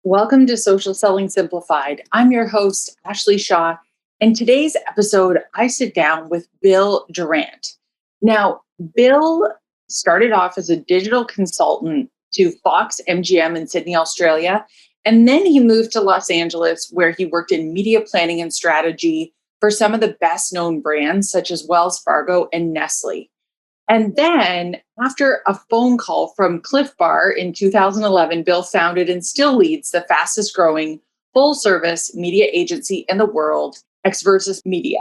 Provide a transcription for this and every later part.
Welcome to Social Selling Simplified. I'm your host, Ashley Shaw. In today's episode, I sit down with Bill Durrant. Now, Bill started off as a digital consultant to Fox MGM in Sydney, Australia. And then he moved to Los Angeles, where he worked in media planning and strategy for some of the best known brands, such as Wells Fargo and Nestle. And then after a phone call from CLIF Bar in 2011, Bill founded and still leads the fastest growing full service media agency in the world, Exverus Media.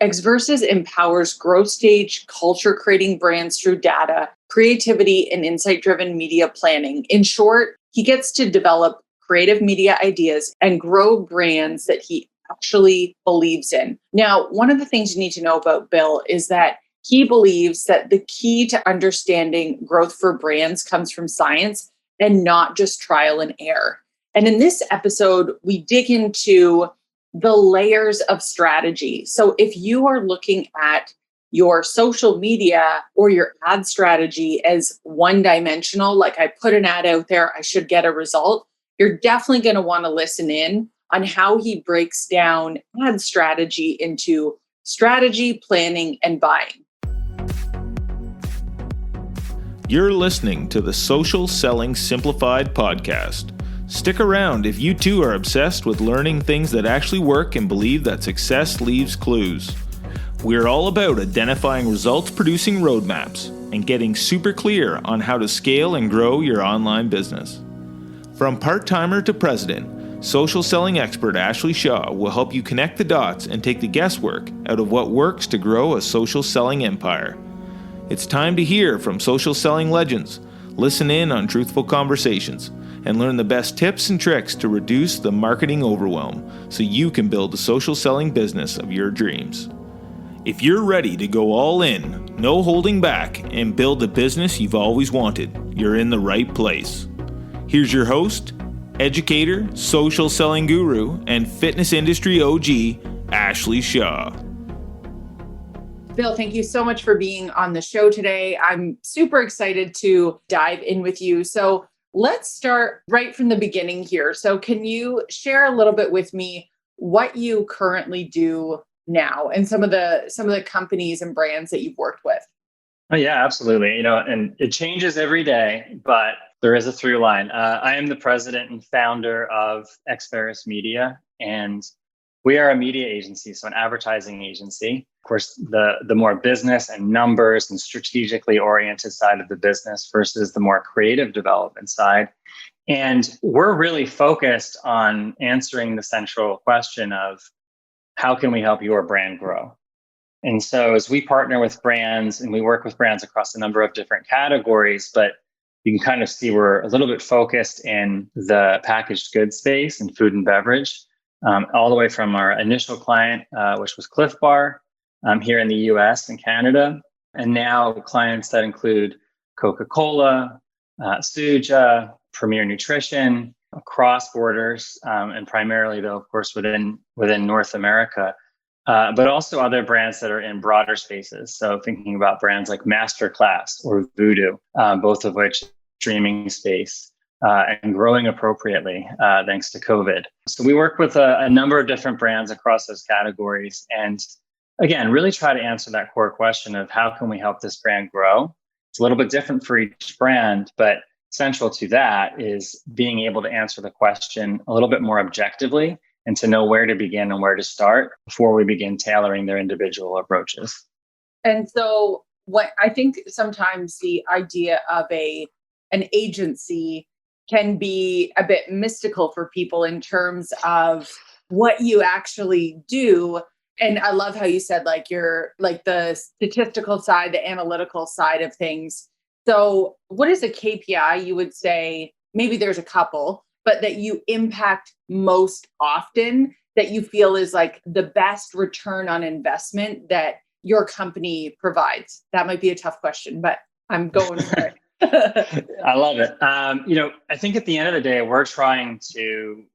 Exverus empowers growth stage culture creating brands through data, creativity, and insight driven media planning. In short, he gets to develop creative media ideas and grow brands that he actually believes in. Now, one of the things you need to know about Bill is that he believes that the key to understanding growth for brands comes from science and not just trial and error. And in this episode, we dig into the layers of strategy. So if you are looking at your social media or your ad strategy as one dimensional, like I put an ad out there, I should get a result, you're definitely going to want to listen in on how he breaks down ad strategy into strategy, planning, and buying. You're listening to the Social Selling Simplified podcast. Stick around if you too are obsessed with learning things that actually work and believe that success leaves clues. We're all about identifying results-producing roadmaps and getting super clear on how to scale and grow your online business. From part-timer to president, social selling expert Ashley Shaw will help you connect the dots and take the guesswork out of what works to grow a social selling empire. It's time to hear from social selling legends, listen in on truthful conversations, and learn the best tips and tricks to reduce the marketing overwhelm so you can build the social selling business of your dreams. If you're ready to go all in, no holding back, and build the business you've always wanted, you're in the right place. Here's your host, educator, social selling guru, and fitness industry OG, Ashley Shaw. Bill, thank you so much for being on the show today. I'm super excited to dive in with you. So let's start right from the beginning here. So can you share a little bit with me what you currently do now and some of the companies and brands that you've worked with? Oh, yeah, absolutely. And it changes every day, but there is a through line. I am the president and founder of Exverus Media, and we are a media agency, so an advertising agency. Of course, the more business and numbers and strategically oriented side of the business versus the more creative development side. And we're really focused on answering the central question of how can we help your brand grow? And so as we partner with brands and we work with brands across a number of different categories, but you can kind of see we're a little bit focused in the packaged goods space and food and beverage. All the way from our initial client, which was CLIF Bar here in the US and Canada, and now clients that include Coca-Cola, Suja, Premier Nutrition, across borders, and primarily though, of course, within North America, but also other brands that are in broader spaces. So thinking about brands like Masterclass or Voodoo, both of which streaming space. And growing appropriately thanks to COVID. So we work with a number of different brands across those categories. And again, really try to answer that core question of how can we help this brand grow? It's a little bit different for each brand, but central to that is being able to answer the question a little bit more objectively and to know where to begin and where to start before we begin tailoring their individual approaches. And so what I think sometimes the idea of an agency can be a bit mystical for people in terms of what you actually do. And I love how you said you're the statistical side, the analytical side of things. So what is a KPI you would say, maybe there's a couple, but that you impact most often that you feel is the best return on investment that your company provides? That might be a tough question, but I'm going for it. I love it. I think at the end of the day, we're trying to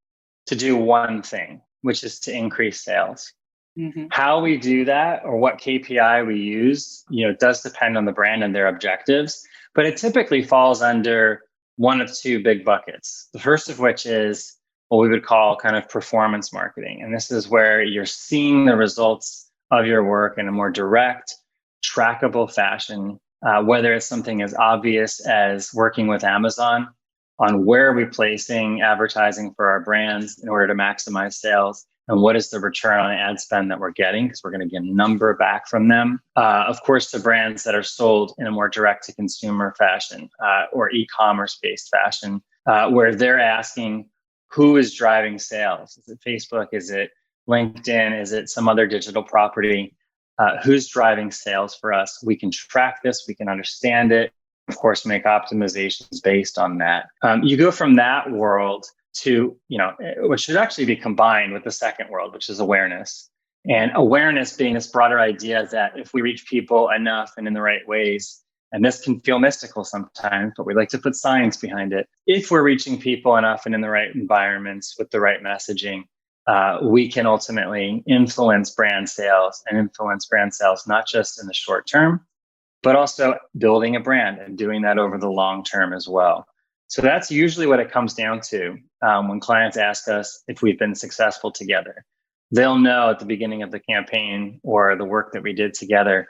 do one thing, which is to increase sales. Mm-hmm. How we do that or what KPI we use, does depend on the brand and their objectives, but it typically falls under one of two big buckets. The first of which is what we would call kind of performance marketing. And this is where you're seeing the results of your work in a more direct, trackable fashion, whether it's something as obvious as working with Amazon on where are we placing advertising for our brands in order to maximize sales, and what is the return on ad spend that we're getting, because we're going to get a number back from them. Of course, to brands that are sold in a more direct-to-consumer fashion or e-commerce-based fashion, where they're asking, who is driving sales? Is it Facebook? Is it LinkedIn? Is it some other digital property? Who's driving sales for us? We can track this. We can understand it. Of course, make optimizations based on that. You go from that world to, which should actually be combined with the second world, which is awareness. And awareness being this broader idea that if we reach people enough and in the right ways, and this can feel mystical sometimes, but we like to put science behind it. If we're reaching people enough and in the right environments with the right messaging, we can ultimately influence brand sales not just in the short term, but also building a brand and doing that over the long term as well. So that's usually what it comes down to when clients ask us if we've been successful together. They'll know at the beginning of the campaign or the work that we did together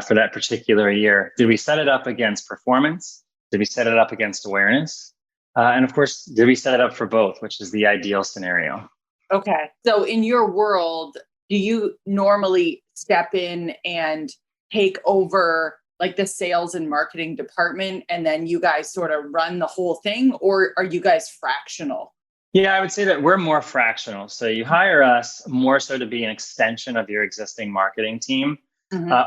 for that particular year. Did we set it up against performance? Did we set it up against awareness? And of course, did we set it up for both, which is the ideal scenario? Okay. So in your world, do you normally step in and take over like the sales and marketing department, and then you guys sort of run the whole thing, or are you guys fractional? Yeah, I would say that we're more fractional. So you hire us more so to be an extension of your existing marketing team,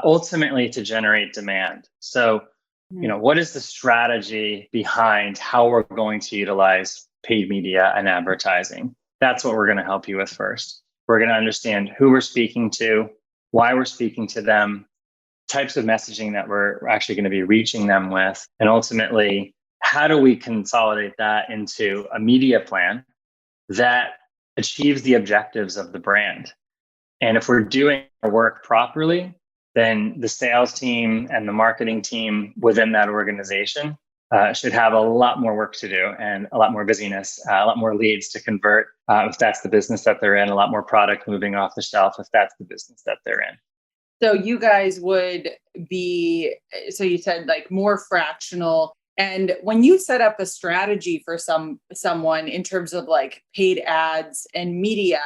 ultimately to generate demand. So, what is the strategy behind how we're going to utilize paid media and advertising? That's what we're going to help you with first. We're going to understand who we're speaking to, why we're speaking to them, types of messaging that we're actually going to be reaching them with, and ultimately, how do we consolidate that into a media plan that achieves the objectives of the brand? And if we're doing our work properly, then the sales team and the marketing team within that organization should have a lot more work to do and a lot more busyness, a lot more leads to convert if that's the business that they're in, a lot more product moving off the shelf if that's the business that they're in. So you guys would be, so you said like more fractional. And when you set up a strategy for someone in terms of like paid ads and media,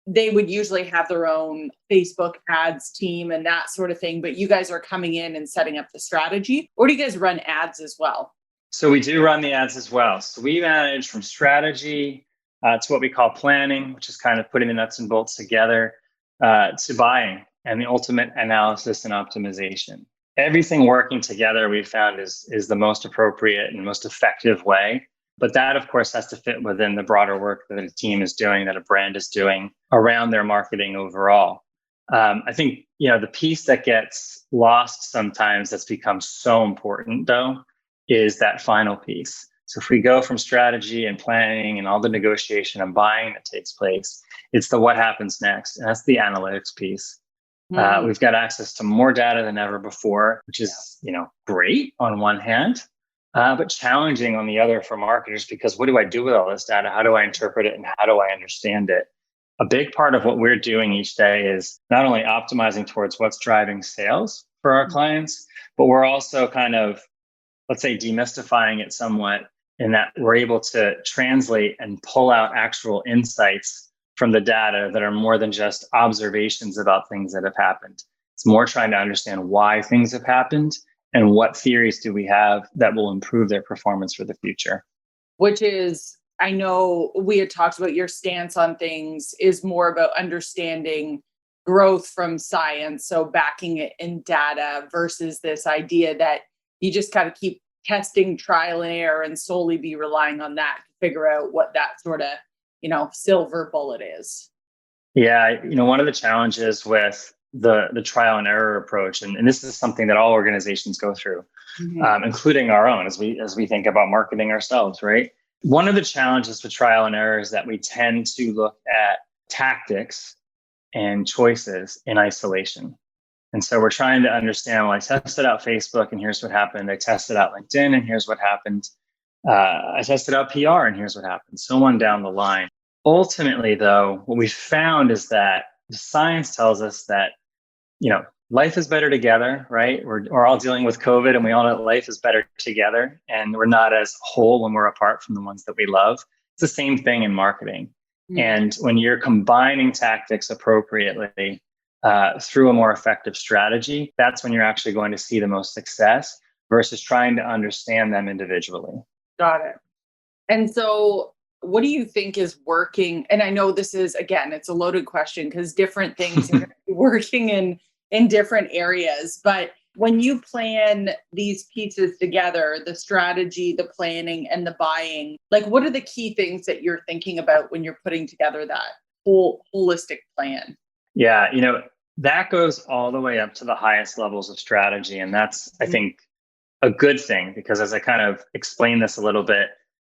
they would usually have their own Facebook ads team and that sort of thing. But you guys are coming in and setting up the strategy, or do you guys run ads as well? So we do run the ads as well. So we manage from strategy to what we call planning, which is kind of putting the nuts and bolts together, to buying and the ultimate analysis and optimization. Everything working together we found is the most appropriate and most effective way. But that, of course, has to fit within the broader work that a team is doing, that a brand is doing around their marketing overall. I think, the piece that gets lost sometimes that's become so important, though, is that final piece. So if we go from strategy and planning and all the negotiation and buying that takes place, it's the what happens next. And that's the analytics piece. We've got access to more data than ever before, which is, great on one hand, but challenging on the other for marketers, because what do I do with all this data? How do I interpret it and how do I understand it? A big part of what we're doing each day is not only optimizing towards what's driving sales for our clients, but we're also kind of, let's say, demystifying it somewhat in that we're able to translate and pull out actual insights from the data that are more than just observations about things that have happened. It's more trying to understand why things have happened and what theories do we have that will improve their performance for the future. Which is, I know we had talked about your stance on things is more about understanding growth from science, so backing it in data versus this idea that you just got to keep testing trial and error and solely be relying on that to figure out what that sort of, silver bullet is. Yeah, one of the challenges with the trial and error approach, and this is something that all organizations go through, including our own as we think about marketing ourselves, right? One of the challenges with trial and error is that we tend to look at tactics and choices in isolation. And so we're trying to understand, well, I tested out Facebook and here's what happened. I tested out LinkedIn and here's what happened. I tested out PR and here's what happened. So on down the line. Ultimately, though, what we found is that the science tells us that, life is better together, right? We're all dealing with COVID and we all know that life is better together and we're not as whole when we're apart from the ones that we love. It's the same thing in marketing. And when you're combining tactics appropriately through a more effective strategy, that's when you're actually going to see the most success versus trying to understand them individually. Got it. And so what do you think is working? And I know this is, again, it's a loaded question because different things are working in different areas. But when you plan these pieces together, the strategy, the planning, and the buying, like what are the key things that you're thinking about when you're putting together that whole holistic plan? Yeah, that goes all the way up to the highest levels of strategy. And that's, I think, a good thing, because as I kind of explain this a little bit,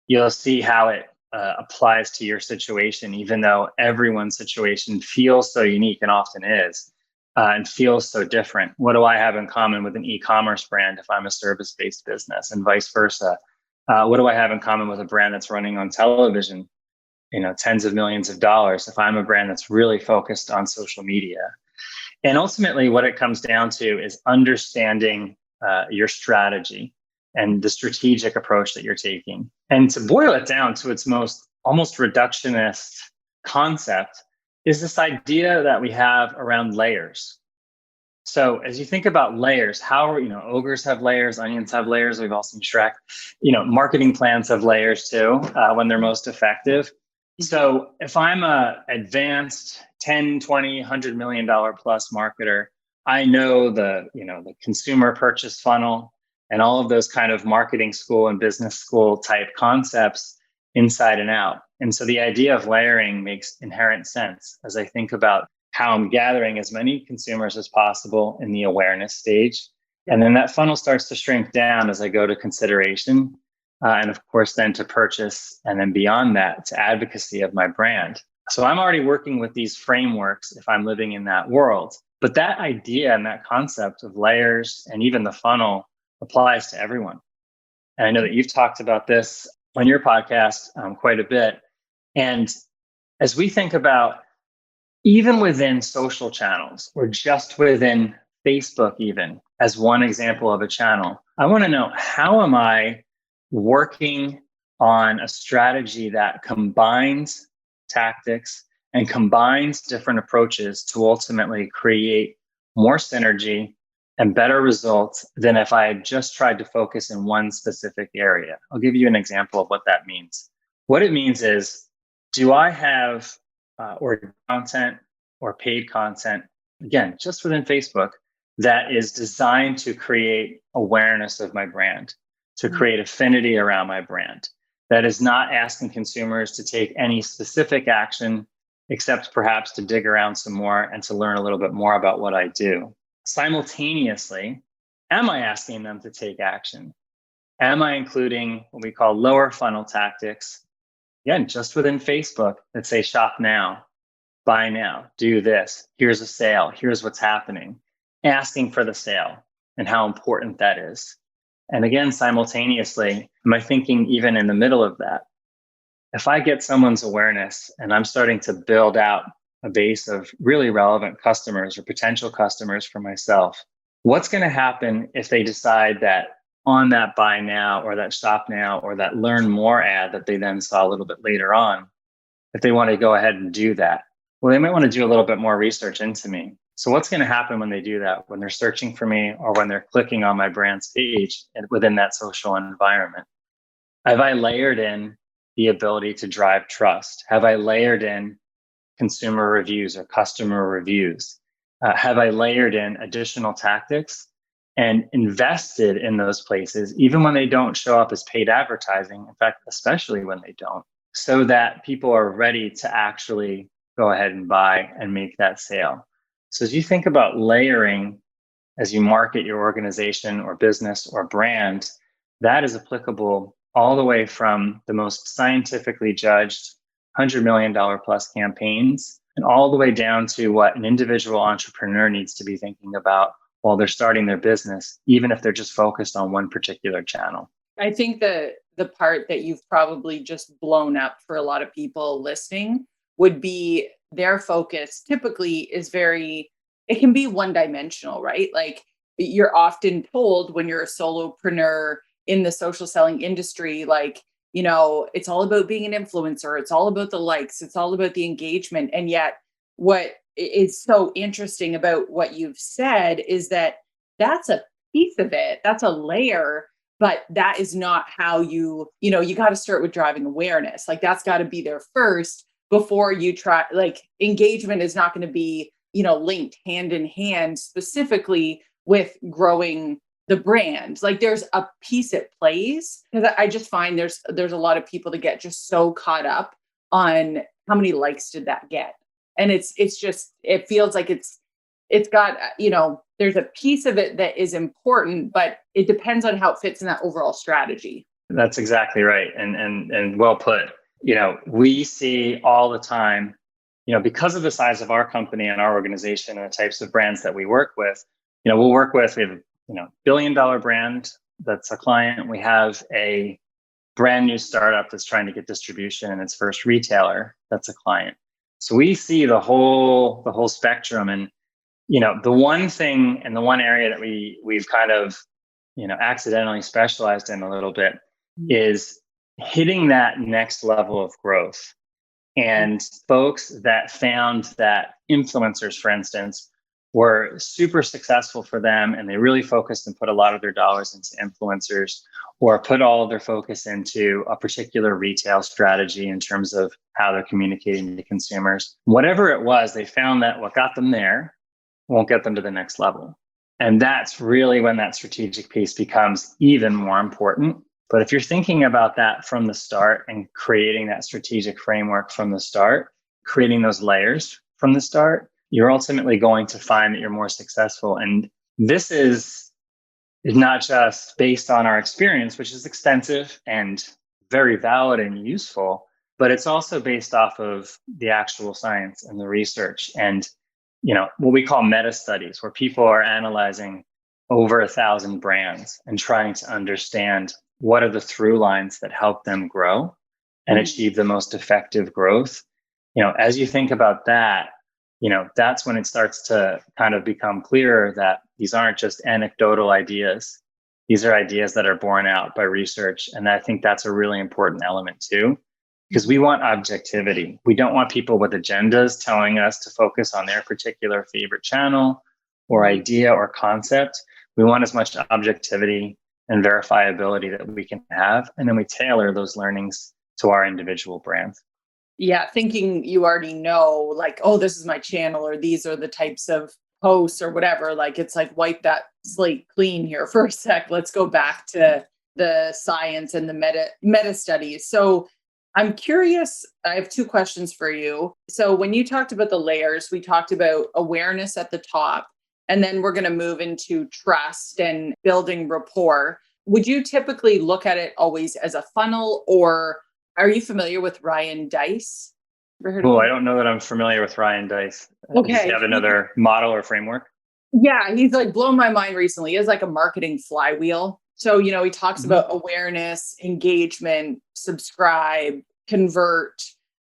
you'll see how it applies to your situation, even though everyone's situation feels so unique and often is, and feels so different. What do I have in common with an e-commerce brand if I'm a service-based business, and vice versa? What do I have in common with a brand that's running on television, tens of millions of dollars, if I'm a brand that's really focused on social media? And ultimately, what it comes down to is understanding your strategy and the strategic approach that you're taking. And to boil it down to its most almost reductionist concept is this idea that we have around layers. So as you think about layers, how ogres have layers, onions have layers. We've all seen Shrek. Marketing plans have layers too when they're most effective. So if I'm a advanced 10, 20, $100 million plus marketer, I know the consumer purchase funnel and all of those kind of marketing school and business school type concepts inside and out. And so the idea of layering makes inherent sense as I think about how I'm gathering as many consumers as possible in the awareness stage. And then that funnel starts to shrink down as I go to consideration. And of course, then to purchase, and then beyond that, to advocacy of my brand. So I'm already working with these frameworks if I'm living in that world. But that idea and that concept of layers and even the funnel applies to everyone. And I know that you've talked about this on your podcast quite a bit. And as we think about even within social channels or just within Facebook, even as one example of a channel, I want to know, how am I working on a strategy that combines tactics and combines different approaches to ultimately create more synergy and better results than if I had just tried to focus in one specific area? I'll give you an example of what that means. What it means is, do I have or content or paid content, again, just within Facebook, that is designed to create awareness of my brand, to create affinity around my brand, that is not asking consumers to take any specific action, except perhaps to dig around some more and to learn a little bit more about what I do? Simultaneously, am I asking them to take action? Am I including what we call lower funnel tactics, again, just within Facebook, that say shop now, buy now, do this, here's a sale, here's what's happening, asking for the sale and how important that is? And again, simultaneously, am I thinking even in the middle of that? If I get someone's awareness and I'm starting to build out a base of really relevant customers or potential customers for myself, what's going to happen if they decide that on that buy now or that shop now or that learn more ad that they then saw a little bit later on, if they want to go ahead and do that? Well, they might want to do a little bit more research into me. So what's going to happen when they do that, when they're searching for me or when they're clicking on my brand's page within that social environment? Have I layered in the ability to drive trust? Have I layered in consumer reviews or customer reviews? Have I layered in additional tactics and invested in those places, even when they don't show up as paid advertising, in fact, especially when they don't, so that people are ready to actually go ahead and buy and make that sale? So as you think about layering, as you market your organization or business or brand, that is applicable all the way from the most scientifically judged $100 million plus campaigns and all the way down to what an individual entrepreneur needs to be thinking about while they're starting their business, even if they're just focused on one particular channel. I think that the part that you've probably just blown up for a lot of people listening would be their focus typically is it can be one dimensional, right? Like you're often told when you're a solopreneur in the social selling industry, like, it's all about being an influencer. It's all about the likes. It's all about the engagement. And yet what is so interesting about what you've said is that that's a piece of it. That's a layer, but that is not how you got to start with driving awareness. Like that's got to be there first before you try, like engagement is not going to be, linked hand in hand specifically with growing the brand. Like there's a piece it plays because I just find there's a lot of people that get just so caught up on how many likes did that get. And it feels like it's got, there's a piece of it that is important, but it depends on how it fits in that overall strategy. That's exactly right. And well put. We see all the time, because of the size of our company and our organization and the types of brands that we work with, we have $1 billion brand that's a client. We have a brand new startup that's trying to get distribution in its first retailer that's a client. So we see the whole spectrum. And the one thing and the one area that we've kind of accidentally specialized in a little bit is hitting that next level of growth. And folks that found that influencers, for instance, were super successful for them and they really focused and put a lot of their dollars into influencers or put all of their focus into a particular retail strategy in terms of how they're communicating to consumers. Whatever it was, they found that what got them there won't get them to the next level. And that's really when that strategic piece becomes even more important. But if you're thinking about that from the start and creating that strategic framework from the start, creating those layers from the start, you're ultimately going to find that you're more successful. And this is not just based on our experience, which is extensive and very valid and useful, but it's also based off of the actual science and the research and what we call meta studies, where people are analyzing over 1,000 brands and trying to understand what are the through lines that help them grow and achieve the most effective growth. As you think about that, that's when it starts to kind of become clearer that these aren't just anecdotal ideas. These are ideas that are borne out by research. And I think that's a really important element too, because we want objectivity. We don't want people with agendas telling us to focus on their particular favorite channel or idea or concept. We want as much objectivity and verifiability that we can have. And then we tailor those learnings to our individual brands. Yeah, thinking you already know, like, oh, this is my channel, or these are the types of posts or whatever. Like, it's like, wipe that slate clean here for a sec. Let's go back to the science and the meta studies. So I'm curious, I have two questions for you. So when you talked about the layers, we talked about awareness at the top, and then we're going to move into trust and building rapport. Would you typically look at it always as a funnel, or are you familiar with Ryan Deiss? Oh, I don't know that I'm familiar with Ryan Deiss. Okay. Does he have another model or framework? Yeah, he's like blown my mind recently. He has like a marketing flywheel. So, he talks about awareness, engagement, subscribe, convert,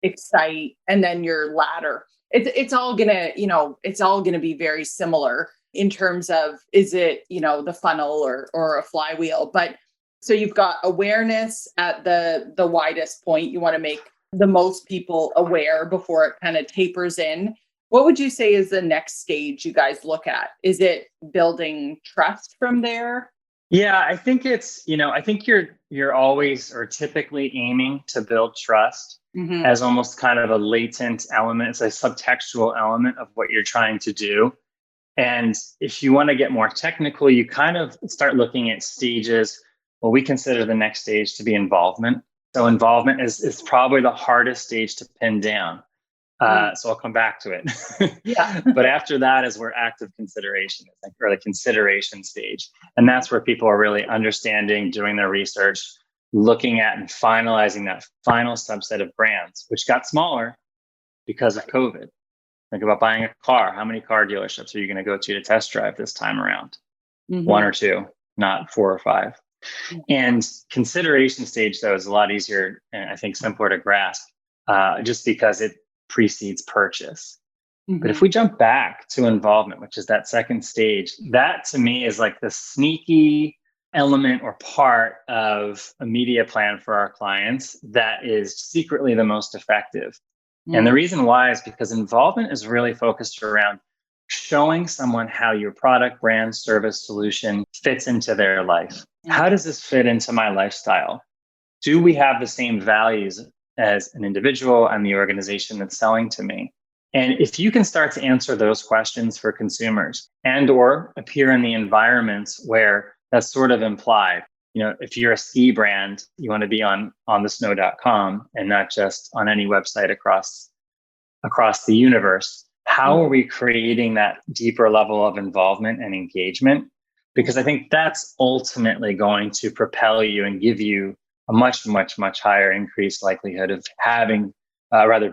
excite, and then your ladder. It's all gonna be very similar in terms of, is it, the funnel or a flywheel. But so you've got awareness at the widest point. You want to make the most people aware before it kind of tapers in. What would you say is the next stage you guys look at? Is it building trust from there? Yeah, I think it's, I think you're always or typically aiming to build trust as almost kind of a latent element. It's a subtextual element of what you're trying to do. And if you want to get more technical, you kind of start looking at stages. Well, we consider the next stage to be involvement. So involvement is probably the hardest stage to pin down. So I'll come back to it. Yeah. But after that is where active consideration is, or the consideration stage. And that's where people are really understanding, doing their research, looking at and finalizing that final subset of brands, which got smaller because of COVID. Think about buying a car. How many car dealerships are you going to go to test drive this time around? One or two, not 4 or 5. And consideration stage, though, is a lot easier and I think simpler to grasp just because it precedes purchase. But if we jump back to involvement, which is that second stage, that to me is like the sneaky element or part of a media plan for our clients that is secretly the most effective. And the reason why is because involvement is really focused around showing someone how your product, brand, service, solution fits into their life. How does this fit into my lifestyle? Do we have the same values as an individual and the organization that's selling to me? And if you can start to answer those questions for consumers and or appear in the environments where that's sort of implied, if you're a ski brand, you want to be on thesnow.com and not just on any website across the universe. How are we creating that deeper level of involvement and engagement? Because I think that's ultimately going to propel you and give you a much, much, much higher increased likelihood of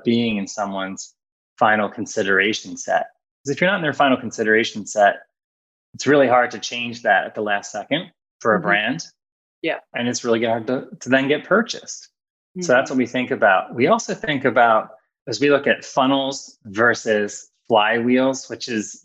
being in someone's final consideration set. Because if you're not in their final consideration set, it's really hard to change that at the last second for a brand. Yeah. And it's really hard to then get purchased. So that's what we think about. We also think about, as we look at funnels versus flywheels, which is,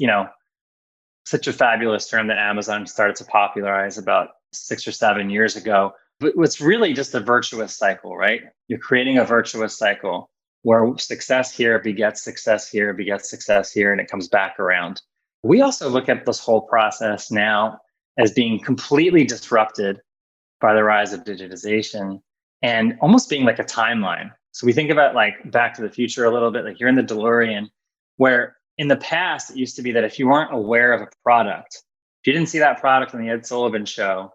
such a fabulous term that Amazon started to popularize about 6 or 7 years ago. But it's really just a virtuous cycle, right? You're creating a virtuous cycle where success here begets success here, begets success here, and it comes back around. We also look at this whole process now as being completely disrupted by the rise of digitization and almost being like a timeline. So we think about like Back to the Future a little bit, like you're in the DeLorean, where in the past, it used to be that if you weren't aware of a product, if you didn't see that product on the Ed Sullivan Show,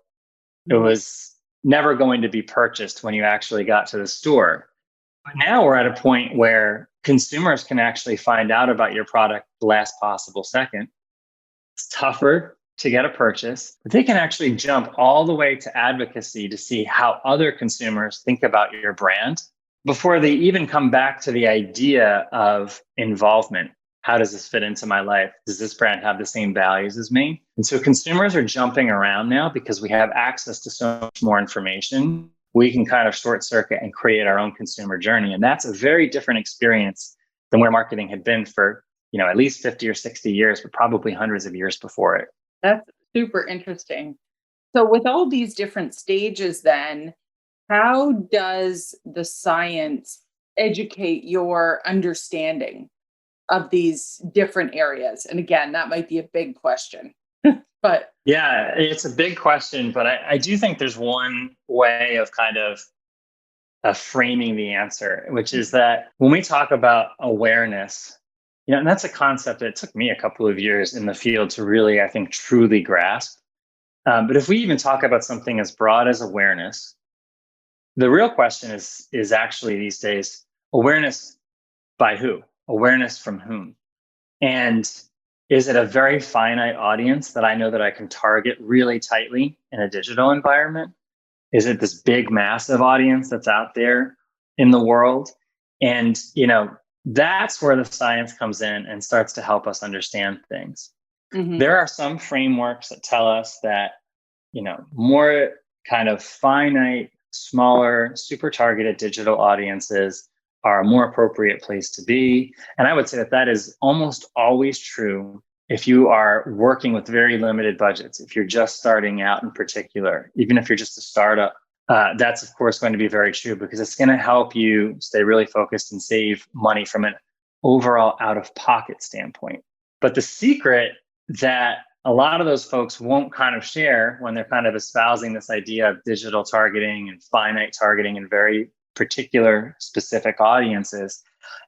it was never going to be purchased when you actually got to the store. But now we're at a point where consumers can actually find out about your product the last possible second. It's tougher to get a purchase, but they can actually jump all the way to advocacy to see how other consumers think about your brand before they even come back to the idea of involvement. How does this fit into my life? Does this brand have the same values as me? And so consumers are jumping around now because we have access to so much more information. We can kind of short circuit and create our own consumer journey. And that's a very different experience than where marketing had been for, at least 50 or 60 years, but probably hundreds of years before it. That's super interesting. So with all these different stages then, how does the science educate your understanding of these different areas? And again, that might be a big question, but yeah, it's a big question, but I do think there's one way of kind of framing the answer, which is that when we talk about awareness, and that's a concept that took me a couple of years in the field to really, I think, truly grasp. But if we even talk about something as broad as awareness, the real question is actually these days, awareness by who? Awareness from whom? And is it a very finite audience that I know that I can target really tightly in a digital environment? Is it this big, massive audience that's out there in the world? And, that's where the science comes in and starts to help us understand things. There are some frameworks that tell us that, more kind of finite, smaller, super targeted digital audiences are a more appropriate place to be. And I would say that is almost always true if you are working with very limited budgets, if you're just starting out in particular, even if you're just a startup. That's, of course, going to be very true because it's going to help you stay really focused and save money from an overall out-of-pocket standpoint. But the secret that a lot of those folks won't kind of share when they're kind of espousing this idea of digital targeting and finite targeting and very particular specific audiences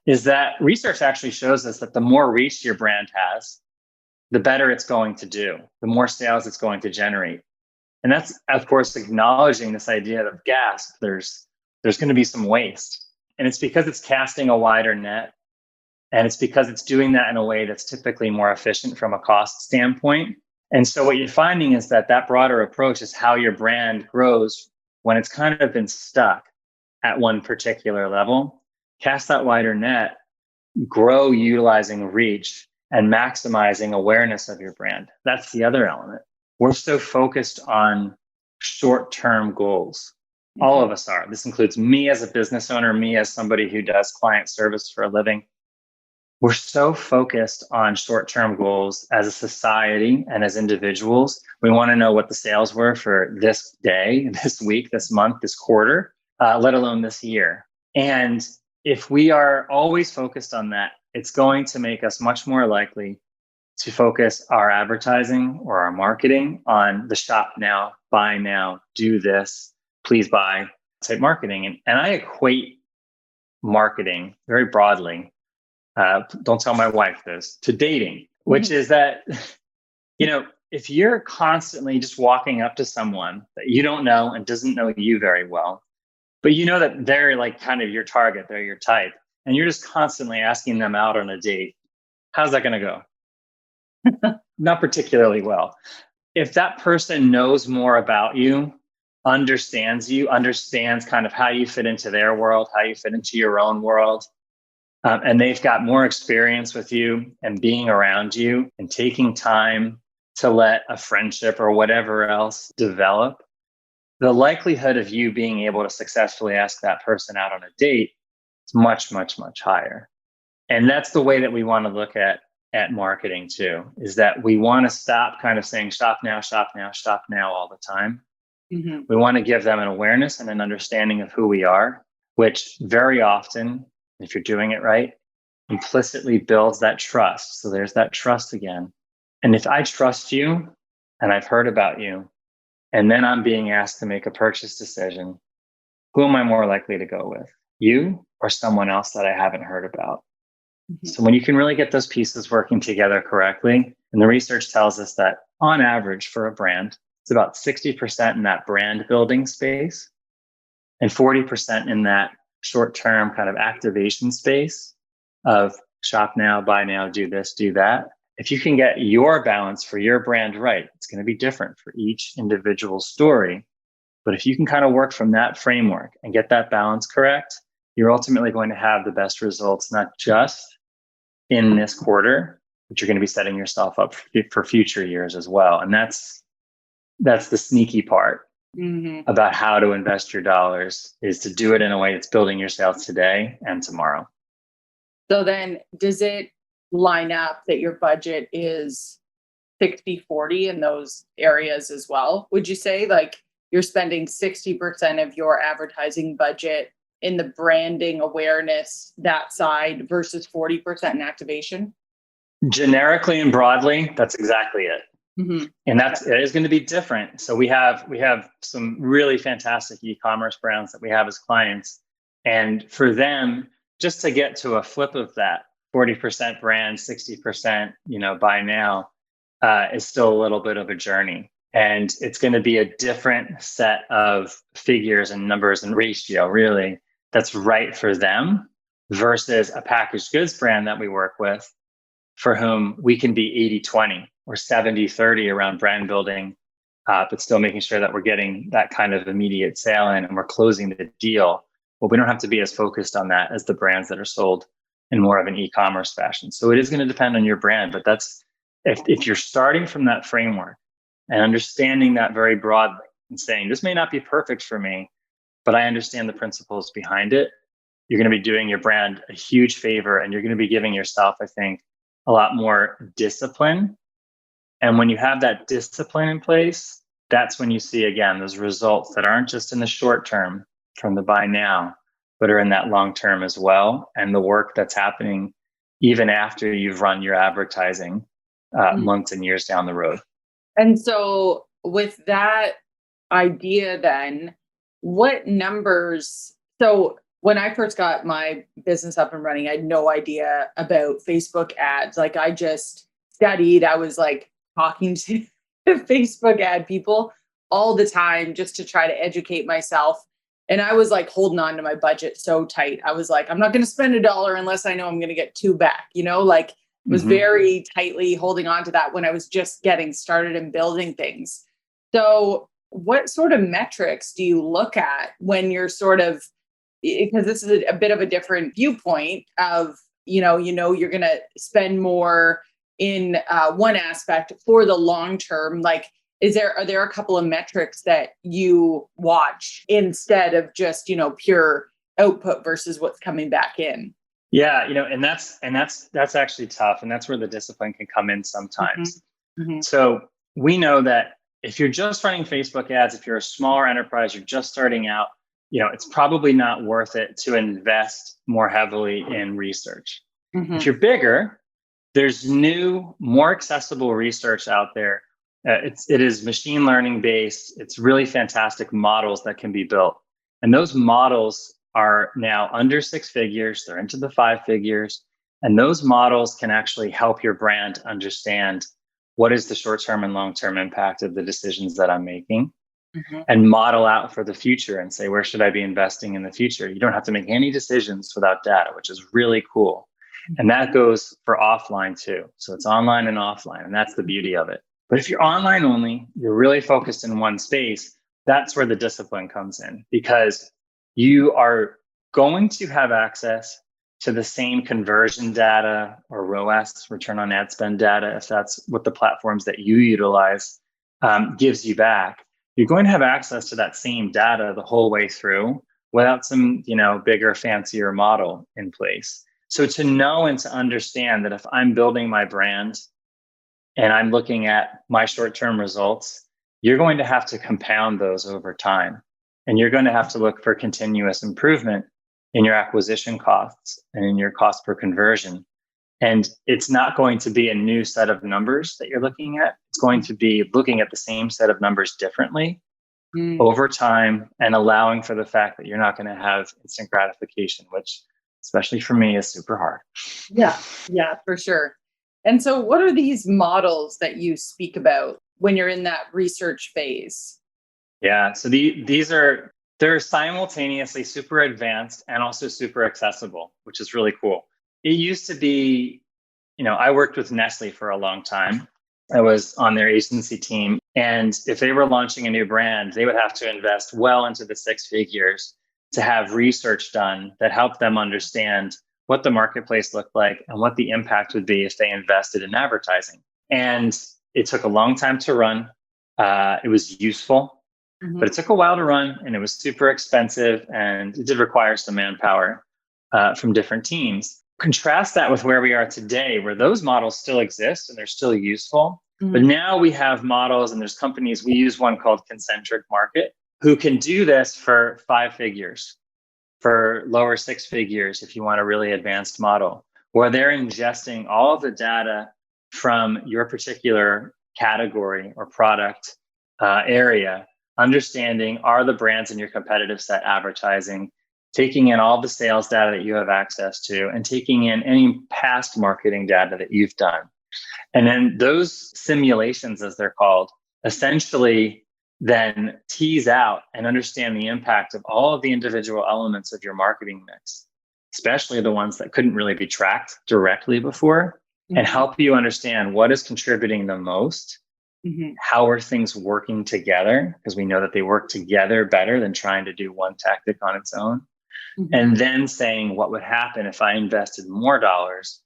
is that research actually shows us that the more reach your brand has, the better it's going to do, the more sales it's going to generate. And that's, of course, acknowledging this idea of gasp, there's going to be some waste. And it's because it's casting a wider net. And it's because it's doing that in a way that's typically more efficient from a cost standpoint. And so what you're finding is that broader approach is how your brand grows when it's kind of been stuck at one particular level. Cast that wider net, grow utilizing reach and maximizing awareness of your brand. That's the other element. We're so focused on short-term goals. All of us are. This includes me as a business owner, me as somebody who does client service for a living. We're so focused on short-term goals as a society and as individuals. We want to know what the sales were for this day, this week, this month, this quarter, let alone this year. And if we are always focused on that, it's going to make us much more likely to focus our advertising or our marketing on the shop now, buy now, do this, please buy type marketing. And I equate marketing very broadly, don't tell my wife this, to dating, which is that, if you're constantly just walking up to someone that you don't know and doesn't know you very well, but you know that they're like kind of your target, they're your type, and you're just constantly asking them out on a date, how's that going to go? Not particularly well. If that person knows more about you, understands kind of how you fit into their world, how you fit into your own world, and they've got more experience with you and being around you and taking time to let a friendship or whatever else develop, the likelihood of you being able to successfully ask that person out on a date is much, much, much higher. And that's the way that we want to look at marketing too, is that we want to stop kind of saying shop now, shop now, shop now all the time. Mm-hmm. We want to give them an awareness and an understanding of who we are, which very often, if you're doing it right, implicitly builds that trust. So there's that trust again. And if I trust you and I've heard about you, and then I'm being asked to make a purchase decision, who am I more likely to go with? You or someone else that I haven't heard about? Mm-hmm. So when you can really get those pieces working together correctly, and the research tells us that on average for a brand, it's about 60% in that brand building space and 40% in that short-term kind of activation space of shop now, buy now, do this, do that. If you can get your balance for your brand right, it's going to be different for each individual story. But if you can kind of work from that framework and get that balance correct, you're ultimately going to have the best results, not just in this quarter, but you're going to be setting yourself up for future years as well. And that's the sneaky part about how to invest your dollars, is to do it in a way that's building your sales today and tomorrow. So then does it line up that your budget is 60-40 in those areas as well? Would you say like you're spending 60% of your advertising budget in the branding awareness, that side, versus 40% in activation? Generically and broadly, that's exactly it. Mm-hmm. And it is going to be different. So we have some really fantastic e-commerce brands that we have as clients. And for them, just to get to a flip of that, 40% brand, 60%, buy now, is still a little bit of a journey. And it's going to be a different set of figures and numbers and ratio, really, that's right for them versus a packaged goods brand that we work with, for whom we can be 80-20 or 70-30 around brand building, but still making sure that we're getting that kind of immediate sale in and we're closing the deal. Well, we don't have to be as focused on that as the brands that are sold in more of an e-commerce fashion. So it is going to depend on your brand, but that's if you're starting from that framework and understanding that very broadly and saying, this may not be perfect for me, but I understand the principles behind it, you're going to be doing your brand a huge favor, and you're going to be giving yourself, I think, a lot more discipline. And when you have that discipline in place, that's when you see, again, those results that aren't just in the short term from the buy now, but are in that long term as well. And the work that's happening even after you've run your advertising months and years down the road. And so with that idea, then, what numbers? So when I first got my business up and running, I had no idea about Facebook ads. Like I just studied, I was like talking to Facebook ad people all the time just to try to educate myself. And I was like holding on to my budget so tight. I was like, I'm not going to spend $1 unless I know I'm going to get 2 back, like was very tightly holding on to that when I was just getting started and building things. So what sort of metrics do you look at when you're sort of, because this is a bit of a different viewpoint of, you're going to spend more in one aspect for the long term. Like Are there a couple of metrics that you watch instead of just, pure output versus what's coming back in? Yeah, and that's actually tough, and that's where the discipline can come in sometimes. Mm-hmm. So we know that if you're just running Facebook ads, if you're a smaller enterprise, you're just starting out, it's probably not worth it to invest more heavily in research. Mm-hmm. If you're bigger, there's new, more accessible research out there. It is machine learning based. It's really fantastic models that can be built. And those models are now under 6 figures. They're into the 5 figures. And those models can actually help your brand understand what is the short-term and long-term impact of the decisions that I'm making, and model out for the future and say, where should I be investing in the future? You don't have to make any decisions without data, which is really cool. And that goes for offline too. So it's online and offline, and that's the beauty of it. But if you're online only, you're really focused in one space, that's where the discipline comes in, because you are going to have access to the same conversion data or ROAS, return on ad spend data, if that's what the platforms that you utilize gives you back. You're going to have access to that same data the whole way through without some, bigger, fancier model in place. So to know and to understand that if I'm building my brand and I'm looking at my short-term results, you're going to have to compound those over time. And you're going to have to look for continuous improvement in your acquisition costs and in your cost per conversion. And it's not going to be a new set of numbers that you're looking at. It's going to be looking at the same set of numbers differently over time, and allowing for the fact that you're not going to have instant gratification, which, especially for me, is super hard. Yeah, for sure. And so what are these models that you speak about when you're in that research phase? Yeah, so they're simultaneously super advanced and also super accessible, which is really cool. It used to be, I worked with Nestle for a long time. I was on their agency team. And if they were launching a new brand, they would have to invest well into the 6 figures to have research done that helped them understand what the marketplace looked like and what the impact would be if they invested in advertising. And it took a long time to run. It was useful, but it took a while to run, and it was super expensive, and it did require some manpower from different teams. Contrast that with where we are today, where those models still exist and they're still useful. But now we have models, and there's companies, we use one called Concentric Market, who can do this for 5 figures, for lower 6 figures, if you want a really advanced model, where they're ingesting all of the data from your particular category or product area, understanding, are the brands in your competitive set advertising, taking in all the sales data that you have access to, and taking in any past marketing data that you've done. And then those simulations, as they're called, essentially then tease out and understand the impact of all of the individual elements of your marketing mix, especially the ones that couldn't really be tracked directly before, and help you understand what is contributing the most. How are things working together? Because we know that they work together better than trying to do one tactic on its own. And then saying, what would happen if I invested more dollars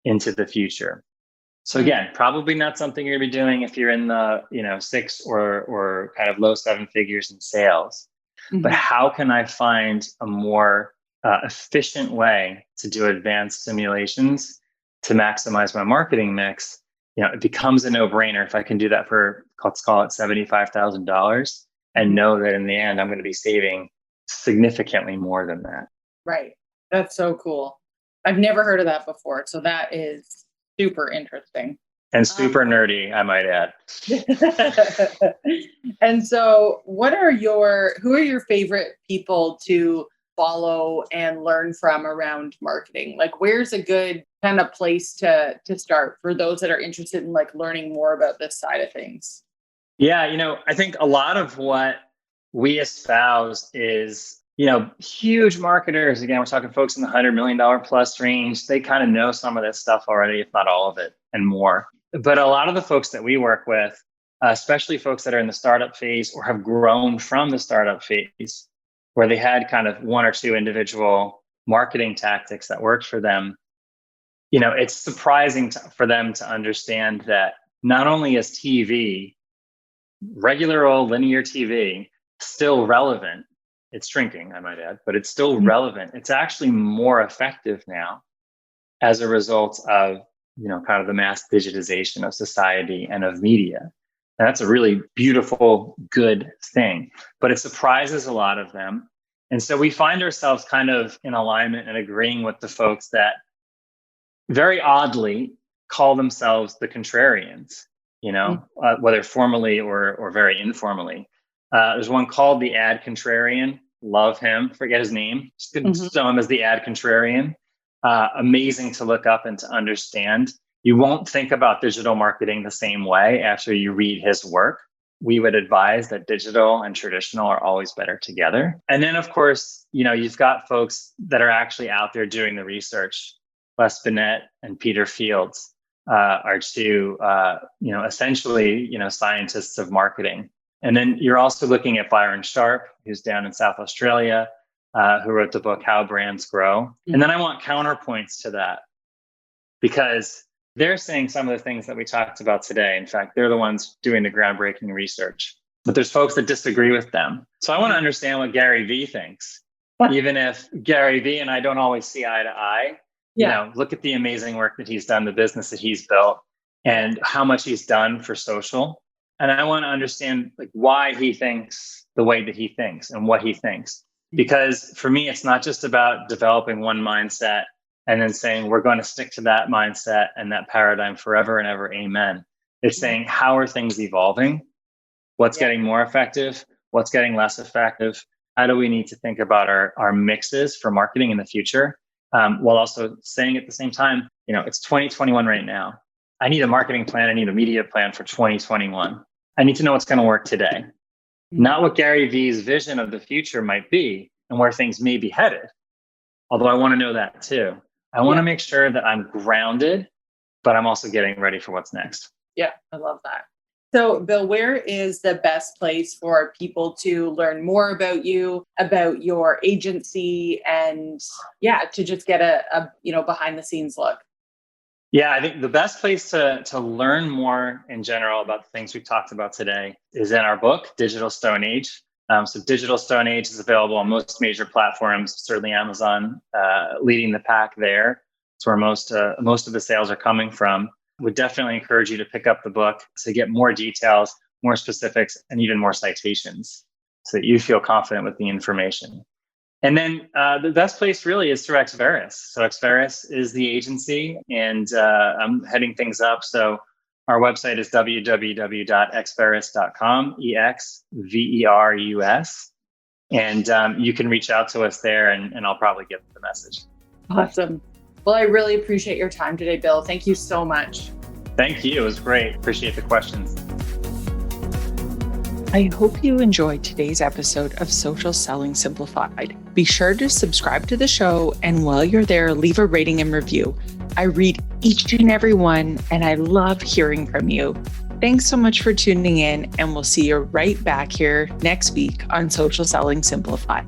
into the future? So again, probably not something you're going to be doing if you're in the 6 or kind of low 7 figures in sales. But how can I find a more efficient way to do advanced simulations to maximize my marketing mix? It becomes a no-brainer if I can do that for, let's call it $75,000, and know that in the end, I'm going to be saving significantly more than that. Right. That's so cool. I've never heard of that before. So that is super interesting. And super nerdy, I might add. And so who are your favorite people to follow and learn from around marketing? Like, where's a good kind of place to start for those that are interested in learning more about this side of things? Yeah, I think a lot of what we espouse is, huge marketers. Again, we're talking folks in the $100 million plus range. They kind of know some of this stuff already, if not all of it and more. But a lot of the folks that we work with, especially folks that are in the startup phase or have grown from the startup phase, where they had kind of 1 or 2 individual marketing tactics that worked for them, it's surprising for them to understand that not only is TV regular old linear TV, still relevant. It's shrinking, I might add, but it's still relevant. It's actually more effective now as a result of, kind of the mass digitization of society and of media. And that's a really beautiful, good thing, but it surprises a lot of them. And so we find ourselves kind of in alignment and agreeing with the folks that very oddly call themselves the contrarians, whether formally or very informally. There's one called the Ad Contrarian. Love him. Forget his name. Just know him as the Ad Contrarian. Amazing to look up and to understand. You won't think about digital marketing the same way after you read his work. We would advise that digital and traditional are always better together. And then, of course, you've got folks that are actually out there doing the research. Les Binet and Peter Fields are two, essentially, scientists of marketing. And then you're also looking at Byron Sharp, who's down in South Australia, who wrote the book, How Brands Grow. And then I want counterpoints to that, because they're saying some of the things that we talked about today. In fact, they're the ones doing the groundbreaking research. But there's folks that disagree with them. So I want to understand what Gary Vee thinks, even if Gary Vee and I don't always see eye to eye. Look at the amazing work that he's done, the business that he's built, and how much he's done for social. And I want to understand why he thinks the way that he thinks and what he thinks. Because for me, it's not just about developing one mindset and then saying we're going to stick to that mindset and that paradigm forever and ever, amen. It's saying, how are things evolving? What's getting more effective? What's getting less effective? How do we need to think about our mixes for marketing in the future? While also saying at the same time, it's 2021 right now. I need a marketing plan. I need a media plan for 2021. I need to know what's going to work today. Not what Gary Vee's vision of the future might be and where things may be headed. Although I want to know that too. I want to make sure that I'm grounded, but I'm also getting ready for what's next. Yeah, I love that. So, Bill, where is the best place for people to learn more about you, about your agency, and to just get a behind the scenes look? Yeah, I think the best place to learn more in general about the things we've talked about today is in our book, Digital Stone Age. So Digital Stone Age is available on most major platforms, certainly Amazon leading the pack there. It's where most of the sales are coming from. Would definitely encourage you to pick up the book to get more details, more specifics, and even more citations so that you feel confident with the information. And then the best place really is through Exverus. So Exverus is the agency, and I'm heading things up. So our website is www.exverus.com, EXVERUS. And you can reach out to us there, and I'll probably get the message. Awesome. Well, I really appreciate your time today, Bill. Thank you so much. Thank you. It was great. Appreciate the questions. I hope you enjoyed today's episode of Social Selling Simplified. Be sure to subscribe to the show, and while you're there, leave a rating and review. I read each and every one, and I love hearing from you. Thanks so much for tuning in, and we'll see you right back here next week on Social Selling Simplified.